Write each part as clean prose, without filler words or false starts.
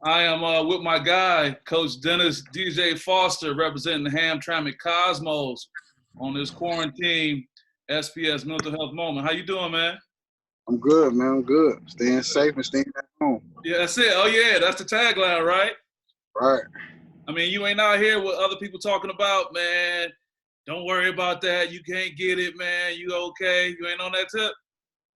I am with my guy, Coach Dennis DJ Foster, representing the Hamtramck Cosmos on this quarantine SPS mental health moment. How you doing, man? I'm good, man. I'm good. Staying safe and staying at home. Yeah, that's it. Oh yeah, that's the tagline, right? Right. I mean, you ain't out here what other people talking about, man. Don't worry about that. You can't get it, man. You okay? You ain't on that tip?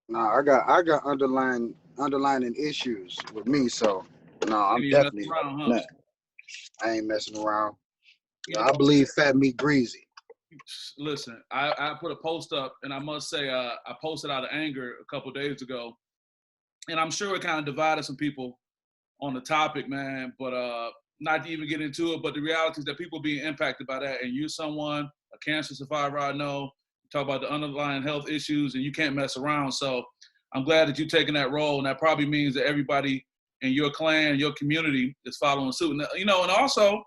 Nah, I got underlining issues with me, so no, Ain't I'm even messing definitely around, huh? not. I ain't messing around. You I know, believe fat meat greasy. listen, I put a post up, and I must say, I posted out of anger a couple days ago, and I'm sure it kind of divided some people on the topic, man. But not to even get into it, but the reality is that people are being impacted by that. And you're someone, a cancer survivor, I know, you talk about the underlying health issues, and you can't mess around. So I'm glad that you're taking that role, and that probably means that everybody in your clan, your community, is following suit. And, you know, and also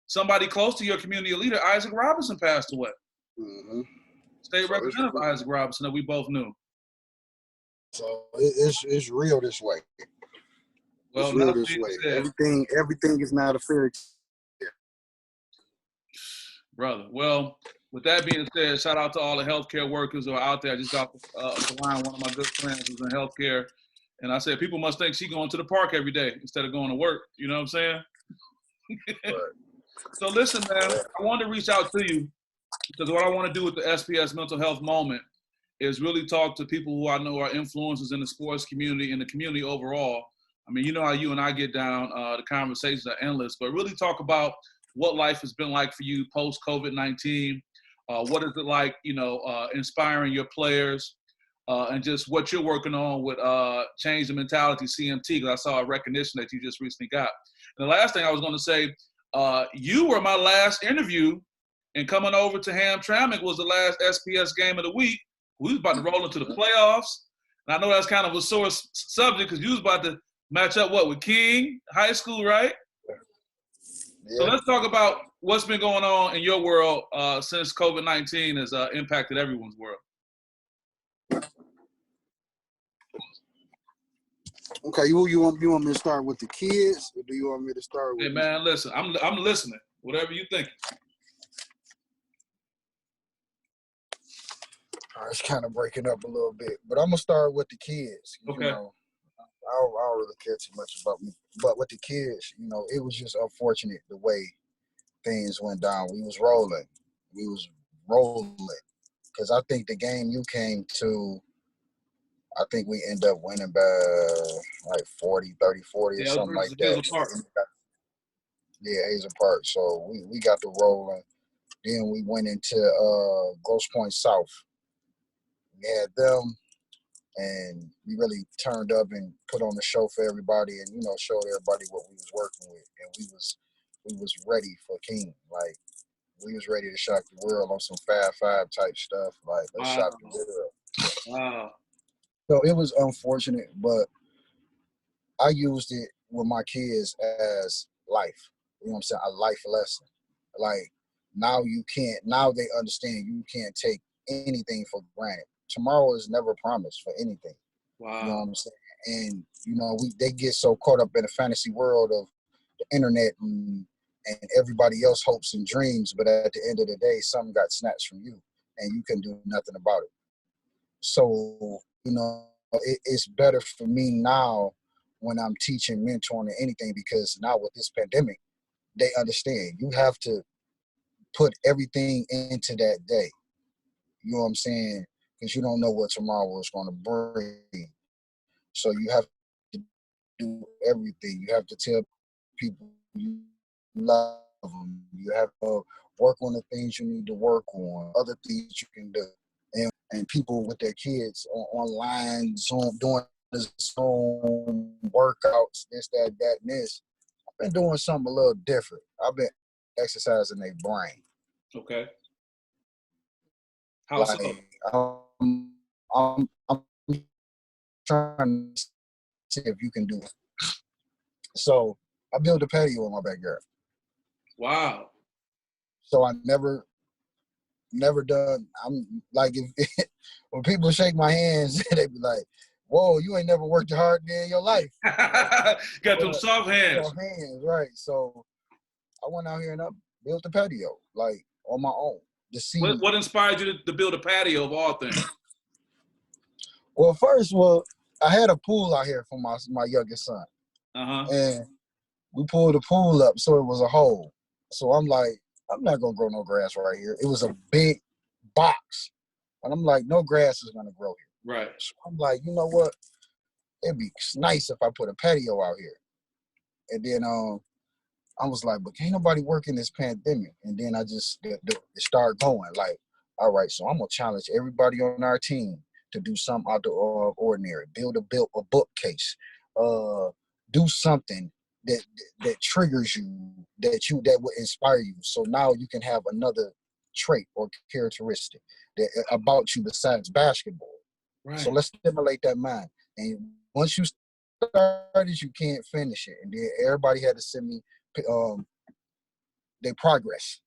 somebody close to your community leader, Isaac Robinson, passed away. Hmm. State So Representative Isaac Robinson, that we both knew. it's real this way. It's Well, real that this being way. said, Everything is not a fairy tale. brother. Well, with that being said, shout out to all the healthcare workers who are out there. I just got the line one of my good friends who's in healthcare, and I said people must think she going to the park every day instead of going to work. You know what I'm saying? But So listen, man, I wanted to reach out to you because what I want to do with the SPS Mental Health Moment is really talk to people who I know are influencers in the sports community and the community overall. I mean, you know how you and I get down, the conversations are endless, but really talk about what life has been like for you post COVID-19. What is it like, you know, inspiring your players, and just what you're working on with Change the Mentality CMT, because I saw a recognition that you just recently got. And the last thing I was going to say, you were my last interview, and coming over to Hamtramck was the last SPS game of the week. We was about to roll into the playoffs, and I know that's kind of a sore subject because you was about to match up with King High School, right? So yeah. let's talk about what's been going on in your world since COVID-19 has impacted everyone's world. Okay, you want me to start with the kids, or do you want me to start Hey with? man, listen, I'm listening. Whatever you think. It's kind of breaking up a little bit, but I'm gonna start with the kids. You Okay. know, I don't really care too much about me, but with the kids, you know, it was just unfortunate the way things went down. We was rolling, because I think the game you came to, I think we end up winning by like 40, 30, 40 or Yeah, I was something versus like Hazel that. Park. Yeah, Hazel Park. So we got the rolling. Then we went into Grosse Pointe South. We had them, and we really turned up and put on the show for everybody, and showed everybody what we was working with, and we was ready for King. Like, we was ready to shock the world on some Fab Five type stuff. Like, let's Wow. shock the world. Wow. So it was unfortunate, but I used it with my kids as life. You know what I'm saying? A life lesson. Like, now they understand you can't take anything for granted. Tomorrow is never promised for anything. You know Wow. what I'm saying? And they get so caught up in the fantasy world of the internet and everybody else hopes and dreams, but at the end of the day, something got snatched from you and you can do nothing about it. So, it's better for me now when I'm teaching, mentoring, or anything, because now with this pandemic, they understand you have to put everything into that day. You know what I'm saying? Because you don't know what tomorrow is going to bring. So you have to do everything. You have to tell people you love them. You have to work on the things you need to work on, other things you can do. And people with their kids online, Zoom, doing the Zoom workouts, this, that, and this. I've been doing something a little different. I've been exercising their brain. Okay. How so? Like, I'm trying to see if you can do it. So I built a patio in my backyard. Wow. So I never done. I'm like, if when people shake my hands, they be like, whoa, you ain't never worked hard day in your life. Got them soft hands. Soft hands, right. So I went out here and I built the patio, like, on my own. To see. What inspired you to build a patio of all things? Well, first, I had a pool out here for my youngest son. And we pulled the pool up so it was a hole. So I'm like, I'm not going to grow no grass right here. It was a big box. And I'm like, no grass is going to grow here. Right. So I'm like, you know what? It'd be nice if I put a patio out here. And then I was like, but can't nobody work in this pandemic. And then I just it started going like, all right, so I'm going to challenge everybody on our team to do something out the ordinary. Build a bookcase. Do something that triggers you, that will inspire you. So now you can have another trait or characteristic about you besides basketball. Right. So let's stimulate that mind. And once you start it, you can't finish it. And then everybody had to send me their progress.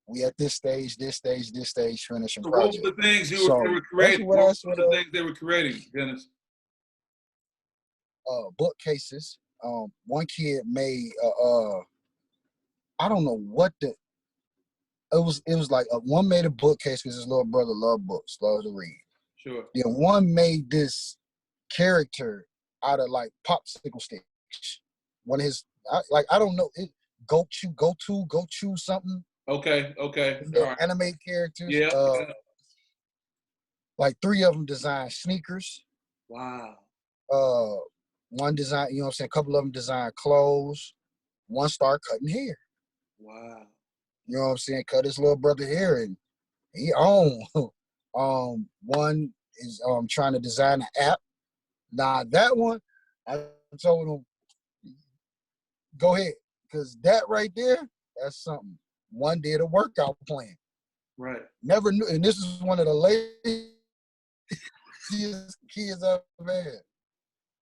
We at this stage, finishing so project. What were the things they were creating? What were the things they were creating, Dennis? Bookcases. One kid made I don't know what it was like one made a bookcase because his little brother loved books, loves to read. Sure. Then one made this character out of like popsicle sticks. One of his I don't know, go chew something. Okay. All right. Animated characters. Yeah. Like 3 of them designed sneakers. Wow. One design, you know what I'm saying? A couple of them designed clothes. One started cutting hair. Wow. You know what I'm saying? Cut his little brother hair, and he owned. One is trying to design an app. Now that one, I told him, go ahead, because that right there, that's something. One did a workout plan. Right. Never knew, and this is one of the laziest kids I've ever had.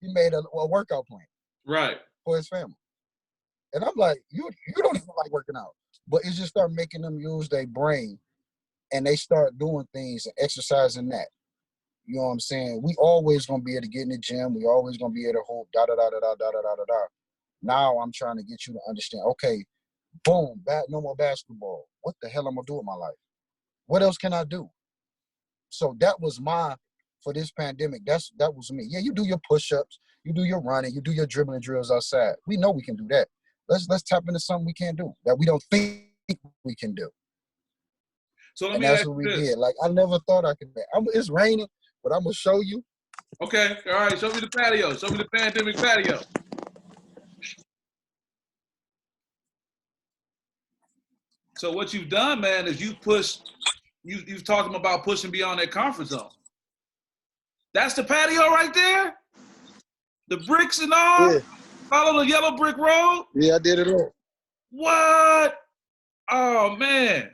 He made a workout plan. Right. For his family. And I'm like, you don't even like working out. But it just started making them use their brain, and they start doing things and exercising that. You know what I'm saying? We always gonna be able to get in the gym. We always gonna be able to hold da. Now I'm trying to get you to understand, okay, boom, no more basketball. What the hell I'm gonna do with my life? What else can I do? So that was for this pandemic, that was me. Yeah, you do your push-ups, you do your running, you do your dribbling drills outside. We know we can do that. Let's tap into something we can't do, that we don't think we can do. So and that's what we did. Like, I never thought I could. It's raining, but I'm gonna show you. Okay, all right. Show me the patio. Show me the pandemic patio. So what you've done, man, is you've talked about pushing beyond that comfort zone. That's the patio right there? The bricks and all? Yeah. Follow the yellow brick road? Yeah, I did it all. What? Oh, man.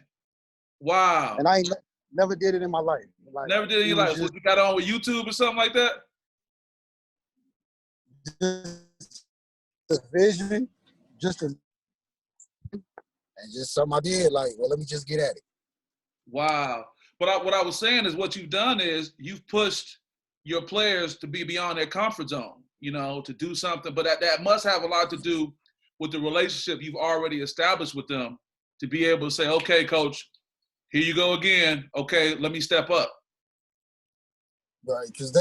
Wow. And I never did it in my life. Never did it in your life? What, you got on with YouTube or something like that? Just a vision, and just something I did, like, well, let me just get at it. Wow. But what I was saying is what you've done is you've pushed your players to be beyond their comfort zone, you know, to do something. But that must have a lot to do with the relationship you've already established with them to be able to say, okay, coach, here you go again. Okay, let me step up. Right, because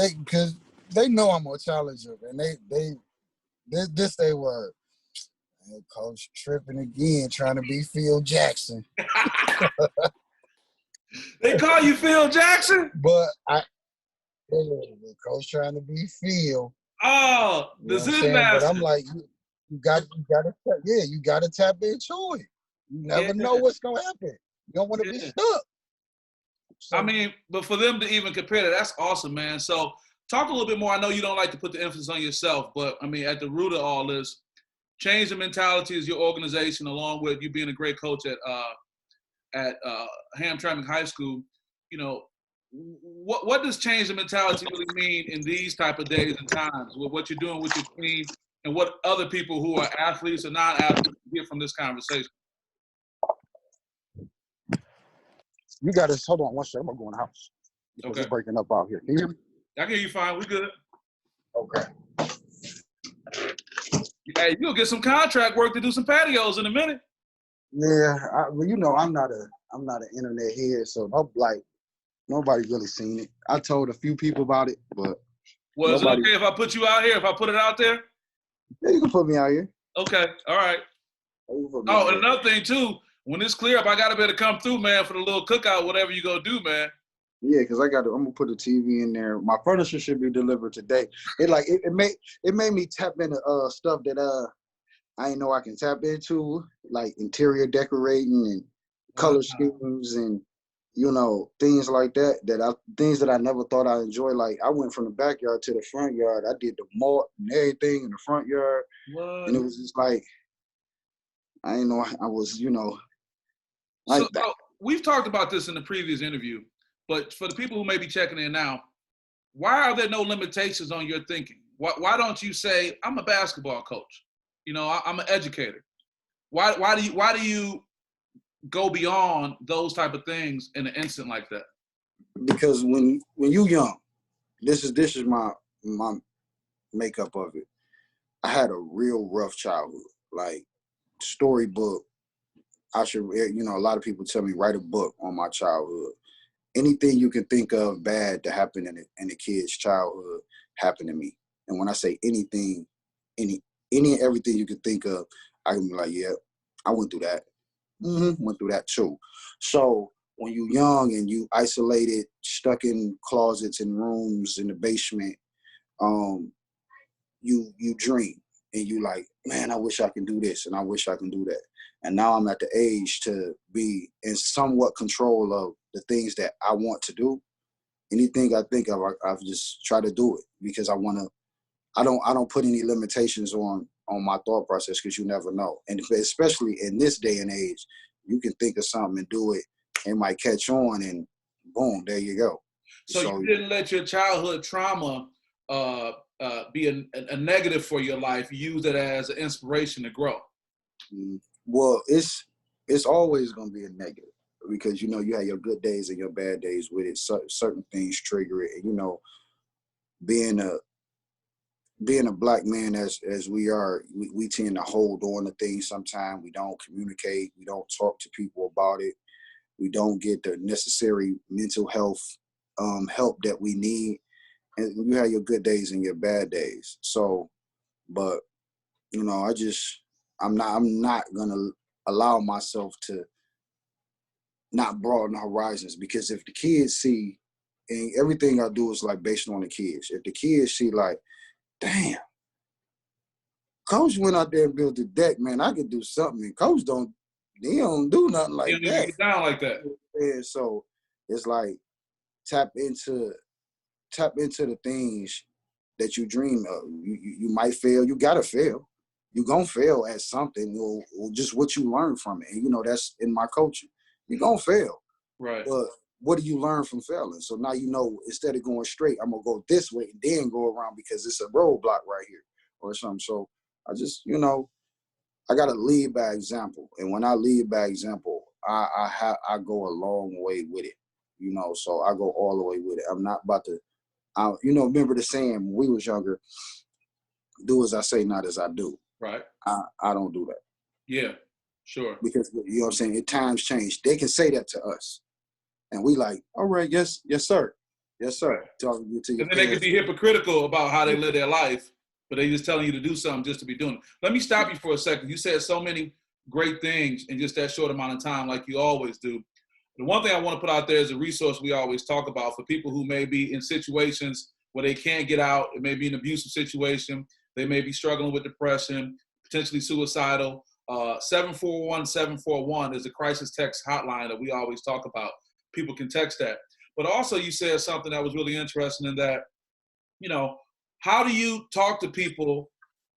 they know I'm a challenger, and they were, hey, coach tripping again, trying to be Phil Jackson. They call you Phil Jackson? But coach trying to be Phil. Oh, the Zen master. But I'm like, you got to tap into it. You never know what's gonna happen. You don't want to be stuck. So, I mean, but for them to even compare that, that's awesome, man. So talk a little bit more. I know you don't like to put the emphasis on yourself, but I mean, at the root of all this, change the mentality is your organization, along with you being a great coach at Hamtramck High School. You know, what does change the mentality really mean in these type of days and times with what you're doing with your team and what other people who are athletes or non-athletes get from this conversation? You got to hold on one second. I'm gonna go in the house. Okay. It's breaking up out here. Can you hear me? I can hear you fine. We good. Okay. Hey, you'll get some contract work to do some patios in a minute. Yeah, well, you know, I'm not an internet head, so nobody really seen it. I told a few people about it, but Well, is it nobody. okay if I put you out here? If I put it out there? Yeah, you can put me out here. Okay, all right. You can put me Oh, out and here. another thing too, when it's clear up, I gotta be able to come through, man, for the little cookout, whatever you gonna do, man. Yeah, because I'm gonna put a TV in there. My furniture should be delivered today. It made me tap into stuff that I didn't know I can tap into, like interior decorating and color schemes and things like that. Things that I never thought I enjoy. Like I went from the backyard to the front yard. I did the mulch and everything in the front yard, and it was just like I didn't know I was like So that. we've talked about this in the previous interview, but for the people who may be checking in now, why are there no limitations on your thinking? Why don't you say, I'm a basketball coach? I'm an educator. Why do you go beyond those type of things in an instant like that? Because when you young, this is my makeup of it. I had a real rough childhood, like storybook. I should, a lot of people tell me write a book on my childhood. Anything you can think of bad to happen in a kid's childhood happened to me. And when I say anything, any and everything you can think of, I can be like, yeah, I went through that. Went through that too. So when you're young and you isolated, stuck in closets and rooms in the basement, you dream and you like, man, I wish I can do this and I wish I can do that. And now I'm at the age to be in somewhat control of the things that I want to do. Anything I think of, I've just try to do it because I want to. I don't put any limitations on my thought process because you never know. And especially in this day and age, you can think of something and do it. It might catch on and boom, there you go. So you didn't let your childhood trauma be a negative for your life. You used it as an inspiration to grow. Well, it's always going to be a negative because you have your good days and your bad days with it. Certain things trigger it, and being a black man as we are, we tend to hold on to things. Sometimes we don't communicate, we don't talk to people about it, we don't get the necessary mental health help that we need, and you have your good days and your bad days. So, but I'm not gonna allow myself to not broaden the horizons because if the kids see, and everything I do is like based on the kids. If the kids see like, damn, Coach went out there and built the deck, man, I could do something. And Coach don't do nothing like You don't that. even get down like that. And so it's like tap into the things that you dream of. You might fail. You gotta fail. You're gonna fail at something or just what you learn from it. And that's in my coaching. You're gonna fail. Right. But what do you learn from failing? So now instead of going straight, I'm gonna go this way and then go around because it's a roadblock right here or something. So I just, I gotta lead by example. And when I lead by example, I go a long way with it. So I go all the way with it. I'm not about to remember the saying when we was younger, do as I say, not as I do. Right. I don't do that. Yeah, sure. Because you know what I'm saying, times change. They can say that to us. And we like, all right, yes, sir. Yes, sir. Talking you to your and then they could be hypocritical about how they live their life, but they just telling you to do something just to be doing it. Let me stop you for a second. You said so many great things in just that short amount of time, like you always do. The one thing I want to put out there is a resource we always talk about for people who may be in situations where they can't get out. It may be an abusive situation. They may be struggling with depression, potentially suicidal. 741-741 is a crisis text hotline that we always talk about. People can text that. But also you said something that was really interesting in that, how do you talk to people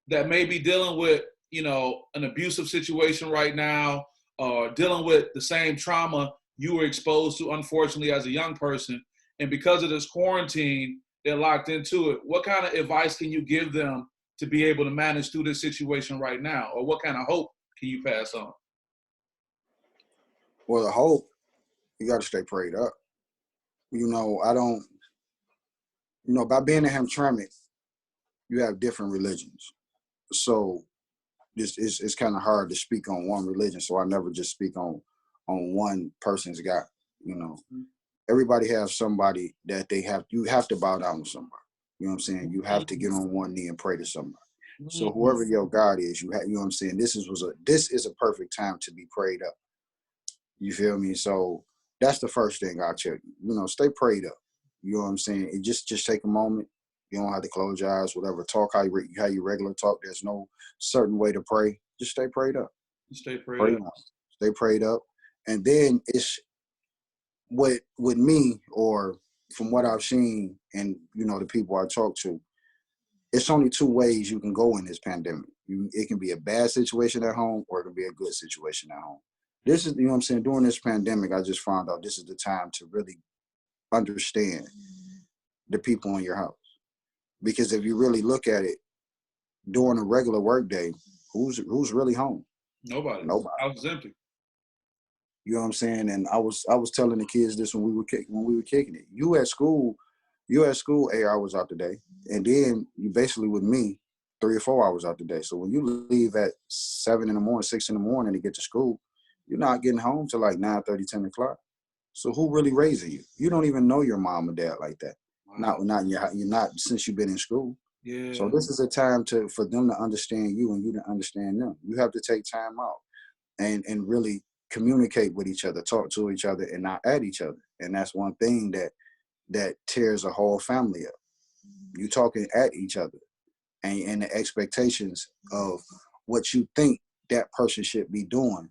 that may be dealing with, an abusive situation right now or dealing with the same trauma you were exposed to, unfortunately, as a young person, and because of this quarantine, they're locked into it. What kind of advice can you give them to be able to manage through this situation right now? Or what kind of hope can you pass on? Well, the hope, you got to stay prayed up. I don't, by being in Hamtramck, you have different religions. So it's kind of hard to speak on one religion. So I never just speak on one person's God. You know, everybody has somebody that you have to bow down to somebody. You know what I'm saying? You have to get on one knee and pray to somebody. So whoever your God is, you know what I'm saying? This is a perfect time to be prayed up. You feel me? So that's the first thing I'll tell you. You know, stay prayed up. You know what I'm saying? And just take a moment. You don't have to close your eyes, whatever. Talk how you regular talk. There's no certain way to pray. Just stay prayed up. Stay prayed up. Stay prayed up. And then it's with me, or from what I've seen and, you know, the people I talk to, it's only two ways you can go in this pandemic. It can be a bad situation at home, or it can be a good situation at home. This is, you know what I'm saying, during this pandemic, I just found out this is the time to really understand the people in your house. Because if you really look at it, during a regular work day, who's really home? Nobody. House is empty. You know what I'm saying? And I was telling the kids this when we were kicking it. You at school 8 hours out the day, and then you basically with me 3 or 4 hours out the day. So when you leave at 7 in the morning, 6 in the morning to get to school, you're not getting home till like 9:30, 10 o'clock. So who really raising you? You don't even know your mom or dad like that. Wow. You're not since you've been in school. Yeah. So this is a time for them to understand you and you to understand them. You have to take time out and really communicate with each other, talk to each other, and not at each other. And that's one thing that tears a whole family up. You talking at each other, and the expectations of what you think that person should be doing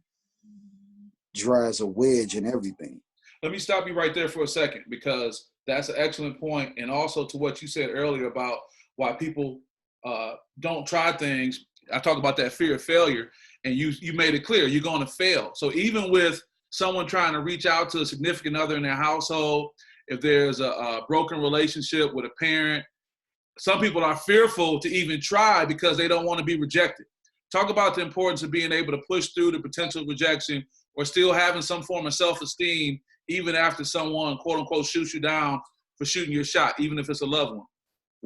drives a wedge in everything. Let me stop you right there for a second, because that's an excellent point. And also to what you said earlier about why people don't try things. I talk about that fear of failure, and you made it clear you're going to fail. So even with someone trying to reach out to a significant other in their household, if there's a broken relationship with a parent, some people are fearful to even try because they don't want to be rejected. Talk about the importance of being able to push through the potential rejection, or still having some form of self-esteem even after someone, quote unquote, shoots you down for shooting your shot, even if it's a loved one.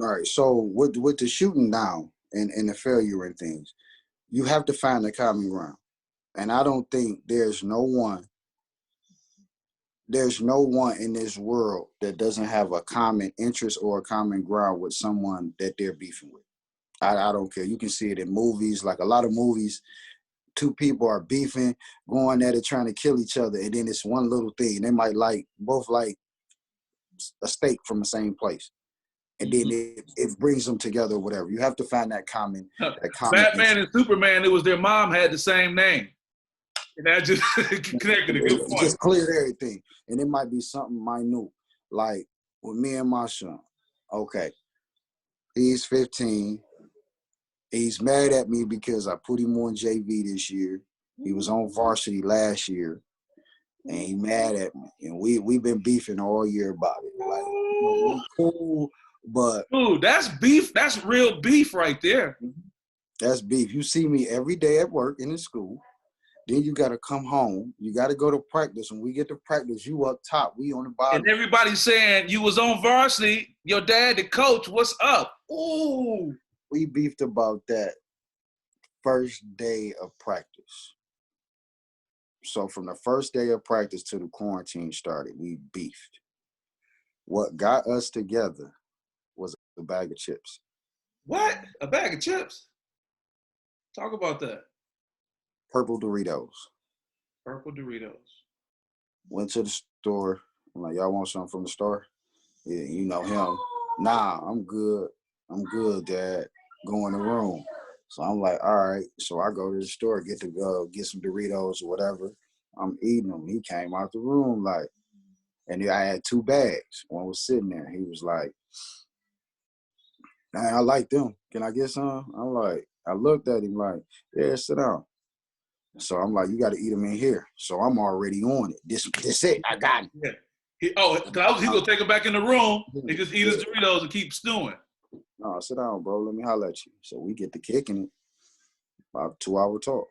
All right. So with the shooting down and the failure and things, you have to find the common ground. And I don't think there's no one in this world that doesn't have a common interest or a common ground with someone that they're beefing with. I don't care. You can see it in movies, like a lot of movies. Two people are beefing, going at it, trying to kill each other, and then it's one little thing. They might both like a steak from the same place, and then it brings them together or whatever. You have to find that common Batman and Superman, it was their mom had the same name. And that just connected a good point. It just cleared everything. And it might be something minute. Like with me and my son, okay, he's 15. He's mad at me because I put him on JV this year. He was on varsity last year. And he mad at me. And we've been beefing all year about it. Like, we're cool, but... Dude, that's beef. That's real beef right there. That's beef. You see me every day at work and in school. Then you got to come home. You got to go to practice. When we get to practice, you up top. We on the bottom. And everybody's saying you was on varsity. Your dad, the coach, what's up? Ooh. We beefed about that first day of practice. So from the first day of practice to the quarantine started, we beefed. What got us together was a bag of chips. What? A bag of chips? Talk about that. Purple Doritos. Purple Doritos. Went to the store. I'm like, y'all want something from the store? Yeah, you know him. Nah, I'm good. I'm good, Dad. Go in the room. So I'm like, all right. So I go to the store, get some Doritos or whatever. I'm eating them. He came out the room like, and I had 2 bags. One was sitting there. He was like, man, I like them. Can I get some? I'm like, I looked at him like, yeah, sit down. So I'm like, you got to eat them in here. So I'm already on it. This it. I got it. Yeah. He's going to take them back in the room and just eat his Doritos and keep stewing. No, sit down, bro. Let me holler at you. So we get to kicking it. About 2-hour talk.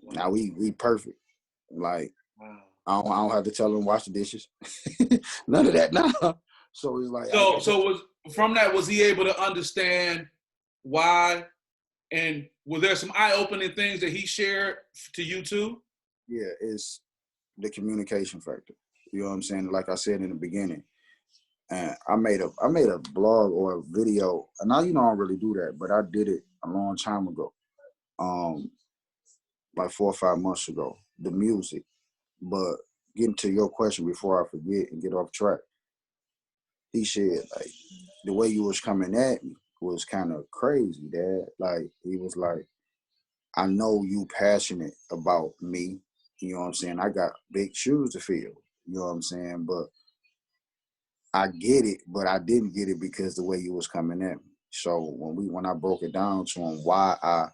Now we perfect. Like, wow. I don't have to tell him wash the dishes. None of that. Nah. So it's like So was from that, was he able to understand why? And were there some eye-opening things that he shared to you too? yeah, it's the communication factor. You know what I'm saying? Like I said in the beginning, and I made a blog or a video, and now I don't really do that, but I did it a long time ago, like 4 or 5 months ago. The music, but getting to your question before I forget and get off track, he said like the way you was coming at me was kind of crazy, Dad. Like he was like, I know you passionate about me. You know what I'm saying? I got big shoes to fill. You know what I'm saying? But I get it, but I didn't get it because the way you was coming at me. So when I broke it down to him why I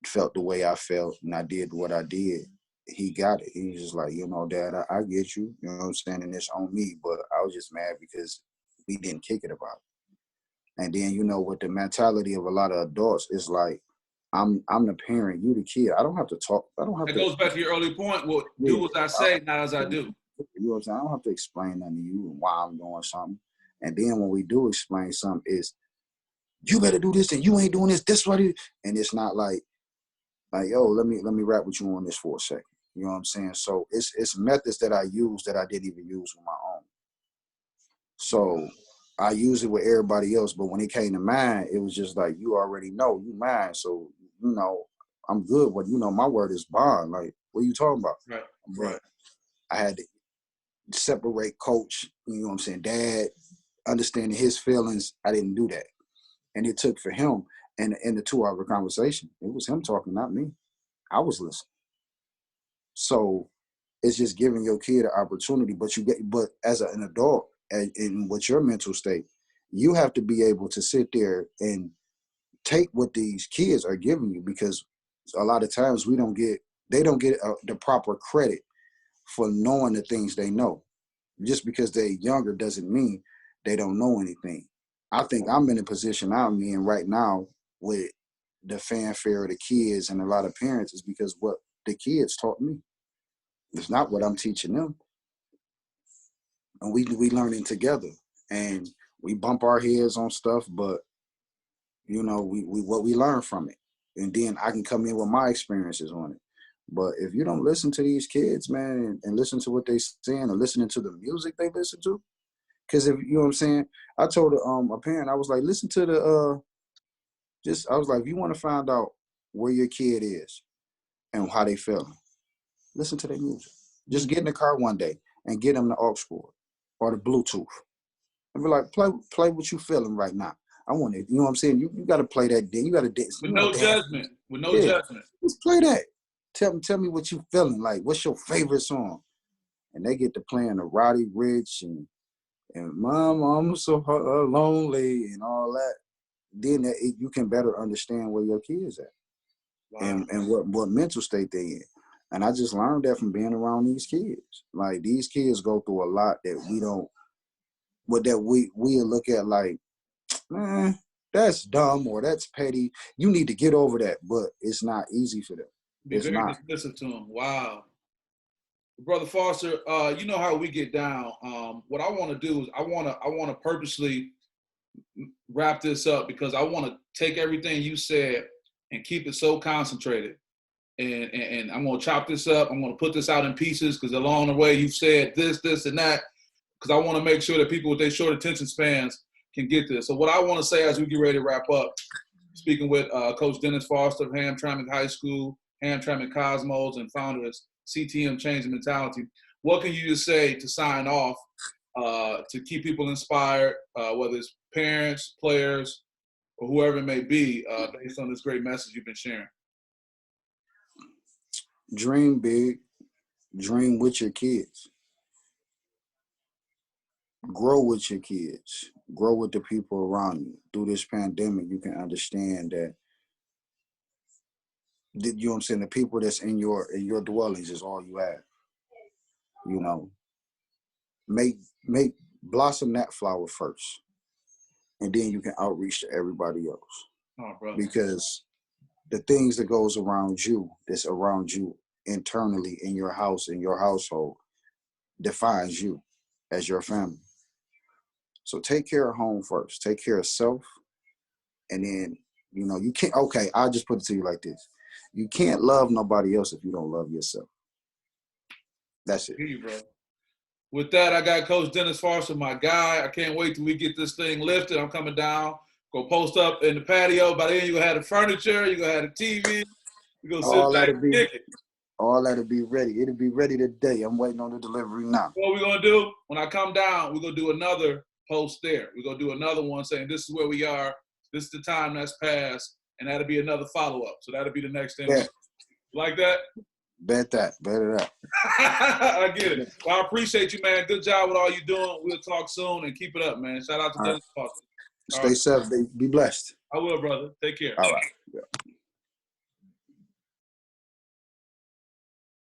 felt the way I felt and I did what I did, he got it. He was just like, Dad, I get you. You know what I'm saying? And it's on me, but I was just mad because we didn't kick it about it. And then, with the mentality of a lot of adults, it's like, I'm the parent, you the kid. I don't have to talk. I don't have It to. goes back to your early point. Well, Yeah, do as I say, not as I do. you know what I'm saying? I don't have to explain nothing to you and why I'm doing something. And then when we do explain something, is you better do this and you ain't doing this. This what it. And it's not like yo, let me rap with you on this for a second. You know what I'm saying? So it's methods that I use that I didn't even use with my own. So I use it with everybody else, but when it came to mine, it was just like, you already know, you mine. So, I'm good. But, my word is bond. Like, what are you talking about? Right. But Right. I had to separate coach, you know what I'm saying, dad, understanding his feelings. I didn't do that. And it took for him, and in the 2-hour conversation, it was him talking, not me. I was listening. So it's just giving your kid an opportunity, but as an adult, in what your mental state, you have to be able to sit there and take what these kids are giving you, because a lot of times they don't get the proper credit for knowing the things they know. Just because they're younger doesn't mean they don't know anything. I think I'm in a position I'm in right now with the fanfare of the kids and a lot of parents is because what the kids taught me. It's not what I'm teaching them. And we learning together. And we bump our heads on stuff, but we what we learn from it. And then I can come in with my experiences on it. But if you don't listen to these kids, man, and listen to what they saying and listening to the music they listen to, because if you know what I'm saying, I told a parent, I was like, listen to the I was like, if you want to find out where your kid is and how they feeling, listen to their music. Just get in the car one day and get them the aux cord or the Bluetooth. And be like, play what you feeling right now. I want it. You know what I'm saying? You got to play that. You got to dance. With no judgment. With no judgment. Just play that. Tell me what you feeling like. What's your favorite song? And they get to playing the Roddy Ricch and Mom, I'm so lonely and all that. Then you can better understand where your kids at. Wow. And what mental state they in. And I just learned that from being around these kids. Like these kids go through a lot that we look at like, man, that's dumb or that's petty. You need to get over that, but it's not easy for them. Be very dismissive to them. Wow. Brother Foster, you know how we get down. What I want to do is I want to purposely wrap this up because I want to take everything you said and keep it so concentrated. And I'm going to chop this up. I'm going to put this out in pieces because along the way you've said this, and that, because I want to make sure that people with their short attention spans can get this. So what I want to say as we get ready to wrap up, speaking with Coach Dennis Foster of Hamtramck High School, Hamtramck Cosmos, and founder of CTM Change the Mentality, what can you just say to sign off to keep people inspired, whether it's parents, players, or whoever it may be, based on this great message you've been sharing? Dream big, dream with your kids. Grow with your kids. Grow with the people around you. Through this pandemic, you can understand that, you know what I'm saying, the people that's in your dwellings is all you have. Make blossom that flower first. And then you can outreach to everybody else. Oh, brother. Because the things that goes around you, that's around you internally in your house, in your household, defines you as your family. So take care of home first. Take care of self. And then, you know, you can't, okay, I'll just put it to you like this. You can't love nobody else if you don't love yourself. That's it. Hear you, bro. With that, I got Coach Dennis Farson, my guy. I can't wait till we get this thing lifted. I'm coming down. Go post up in the patio. By then, you're going to have the furniture. You're going to have the TV. You're going to sit back and kick it. All that'll be ready. It'll be ready today. I'm waiting on the delivery now. What we're going to do, when I come down, we're going to do another post there. We're going to do another one saying this is where we are. This is the time that's passed. And that'll be another follow-up. So that'll be the next thing. Yeah. Like that? Bet that. I get it. Well, I appreciate you, man. Good job with all you're doing. We'll talk soon and keep it up, man. Shout out to Dennis Foster. Stay safe. Be blessed. I will, brother. Take care. All right. Yeah.